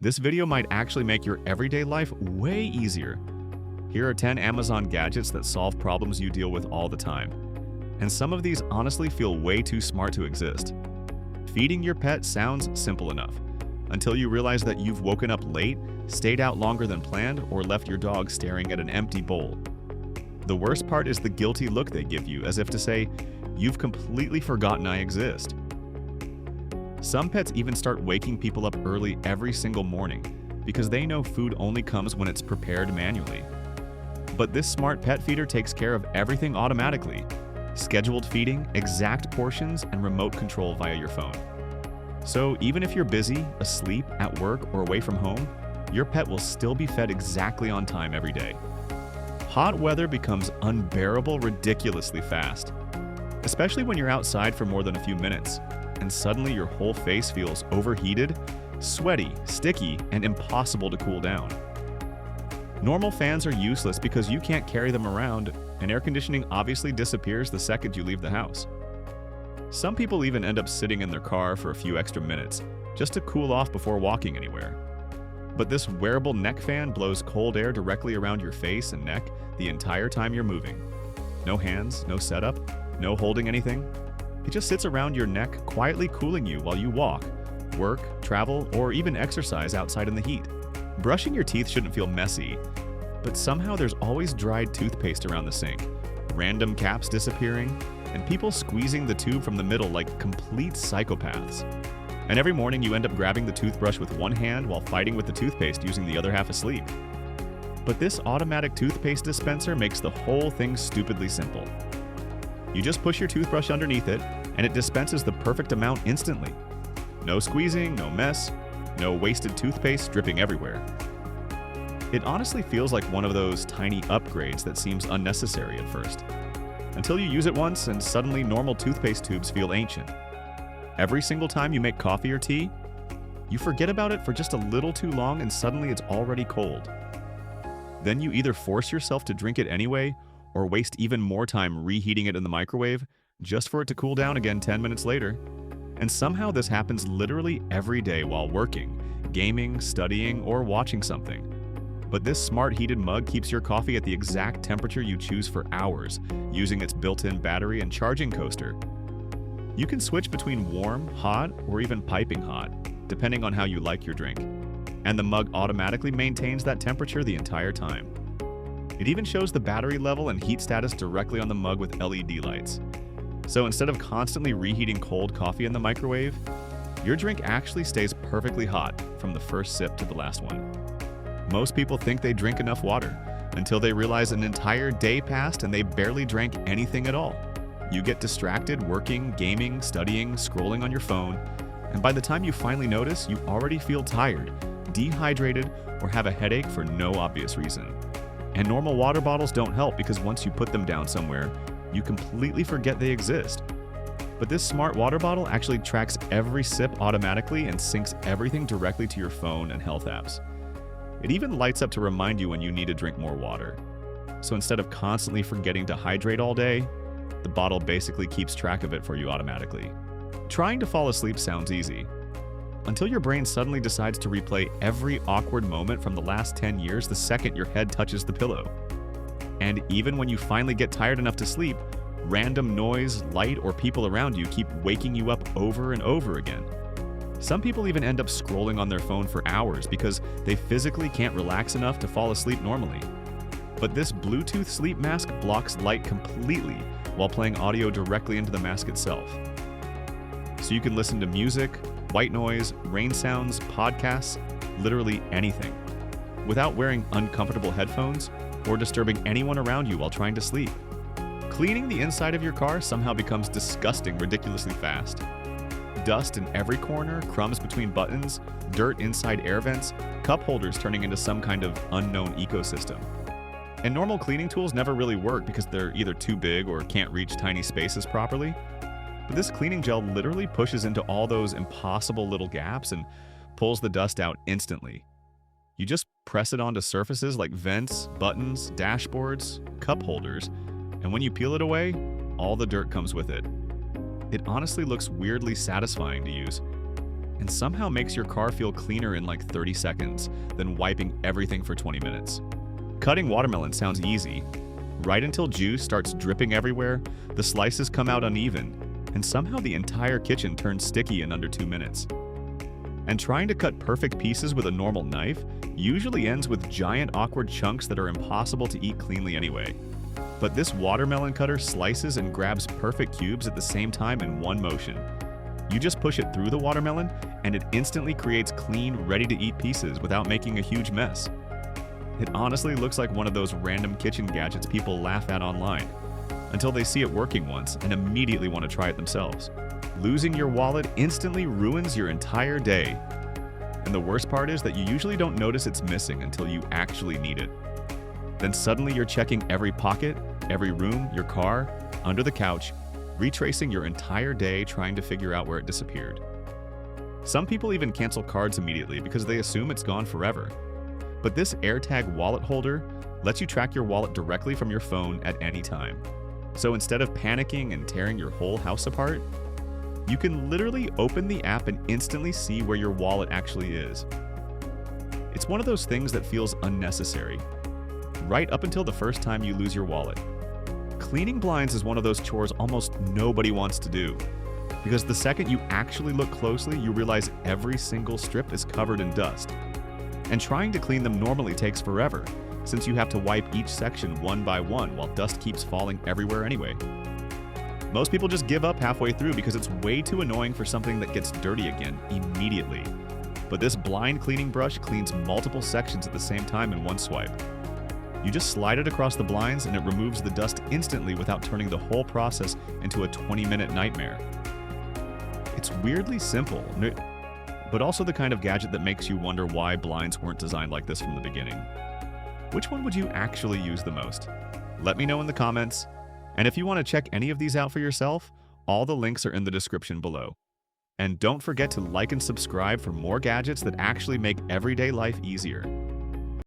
This video might actually make your everyday life way easier. Here are 10 Amazon gadgets that solve problems you deal with all the time. And some of these honestly feel way too smart to exist. Feeding your pet sounds simple enough, until you realize that you've woken up late, stayed out longer than planned, or left your dog staring at an empty bowl. The worst part is the guilty look they give you, as if to say, "You've completely forgotten I exist." Some pets even start waking people up early every single morning, because they know food only comes when it's prepared manually. But this smart pet feeder takes care of everything automatically: scheduled feeding, exact portions, and remote control via your phone. So even if you're busy, asleep, at work, or away from home, your pet will still be fed exactly on time every day. Hot weather becomes unbearable ridiculously fast, especially when you're outside for more than a few minutes, and suddenly your whole face feels overheated, sweaty, sticky, and impossible to cool down. Normal fans are useless because you can't carry them around, and air conditioning obviously disappears the second you leave the house. Some people even end up sitting in their car for a few extra minutes, just to cool off before walking anywhere. But this wearable neck fan blows cold air directly around your face and neck the entire time you're moving. No hands, no setup, no holding anything. It just sits around your neck, quietly cooling you while you walk, work, travel, or even exercise outside in the heat. Brushing your teeth shouldn't feel messy, but somehow there's always dried toothpaste around the sink, random caps disappearing, and people squeezing the tube from the middle like complete psychopaths. And every morning you end up grabbing the toothbrush with one hand while fighting with the toothpaste using the other half asleep. But this automatic toothpaste dispenser makes the whole thing stupidly simple. You just push your toothbrush underneath it, and it dispenses the perfect amount instantly. No squeezing, no mess, no wasted toothpaste dripping everywhere. It honestly feels like one of those tiny upgrades that seems unnecessary at first, until you use it once and suddenly normal toothpaste tubes feel ancient. Every single time you make coffee or tea, you forget about it for just a little too long and suddenly it's already cold. Then you either force yourself to drink it anyway, or waste even more time reheating it in the microwave just for it to cool down again 10 minutes later. And somehow this happens literally every day while working, gaming, studying, or watching something. But this smart heated mug keeps your coffee at the exact temperature you choose for hours, using its built-in battery and charging coaster. You can switch between warm, hot, or even piping hot, depending on how you like your drink. And the mug automatically maintains that temperature the entire time. It even shows the battery level and heat status directly on the mug with LED lights. So instead of constantly reheating cold coffee in the microwave, your drink actually stays perfectly hot from the first sip to the last one. Most people think they drink enough water until they realize an entire day passed and they barely drank anything at all. You get distracted working, gaming, studying, scrolling on your phone, and by the time you finally notice, you already feel tired, dehydrated, or have a headache for no obvious reason. And normal water bottles don't help because once you put them down somewhere, you completely forget they exist. But this smart water bottle actually tracks every sip automatically and syncs everything directly to your phone and health apps. It even lights up to remind you when you need to drink more water. So instead of constantly forgetting to hydrate all day, the bottle basically keeps track of it for you automatically. Trying to fall asleep sounds easy, until your brain suddenly decides to replay every awkward moment from the last 10 years the second your head touches the pillow. And even when you finally get tired enough to sleep, random noise, light, or people around you keep waking you up over and over again. Some people even end up scrolling on their phone for hours because they physically can't relax enough to fall asleep normally. But this Bluetooth sleep mask blocks light completely while playing audio directly into the mask itself. So you can listen to music, white noise, rain sounds, podcasts, literally anything, without wearing uncomfortable headphones or disturbing anyone around you while trying to sleep. Cleaning the inside of your car somehow becomes disgusting ridiculously fast. Dust in every corner, crumbs between buttons, dirt inside air vents, cup holders turning into some kind of unknown ecosystem. And normal cleaning tools never really work because they're either too big or can't reach tiny spaces properly. But this cleaning gel literally pushes into all those impossible little gaps and pulls the dust out instantly. You just press it onto surfaces like vents, buttons, dashboards, cup holders, and when you peel it away, all the dirt comes with it. It honestly looks weirdly satisfying to use. and somehow makes your car feel cleaner in like 30 seconds than wiping everything for 20 minutes. Cutting watermelon sounds easy, right until juice starts dripping everywhere, the slices come out uneven, and somehow the entire kitchen turns sticky in under 2 minutes. And trying to cut perfect pieces with a normal knife usually ends with giant awkward chunks that are impossible to eat cleanly anyway. But this watermelon cutter slices and grabs perfect cubes at the same time in one motion. You just push it through the watermelon, and it instantly creates clean, ready-to-eat pieces without making a huge mess. It honestly looks like one of those random kitchen gadgets people laugh at online, until they see it working once and immediately want to try it themselves. Losing your wallet instantly ruins your entire day. And the worst part is that you usually don't notice it's missing until you actually need it. Then suddenly you're checking every pocket, every room, your car, under the couch, retracing your entire day trying to figure out where it disappeared. Some people even cancel cards immediately because they assume it's gone forever. But this AirTag wallet holder lets you track your wallet directly from your phone at any time. So instead of panicking and tearing your whole house apart, you can literally open the app and instantly see where your wallet actually is. It's one of those things that feels unnecessary, right up until the first time you lose your wallet. Cleaning blinds is one of those chores almost nobody wants to do, because the second you actually look closely, you realize every single strip is covered in dust. And trying to clean them normally takes forever, since you have to wipe each section one by one while dust keeps falling everywhere anyway. Most people just give up halfway through because it's way too annoying for something that gets dirty again immediately. But this blind cleaning brush cleans multiple sections at the same time in one swipe. You just slide it across the blinds and it removes the dust instantly without turning the whole process into a 20-minute nightmare. It's weirdly simple, but also the kind of gadget that makes you wonder why blinds weren't designed like this from the beginning. Which one would you actually use the most? Let me know in the comments. And if you want to check any of these out for yourself, all the links are in the description below. And don't forget to like and subscribe for more gadgets that actually make everyday life easier.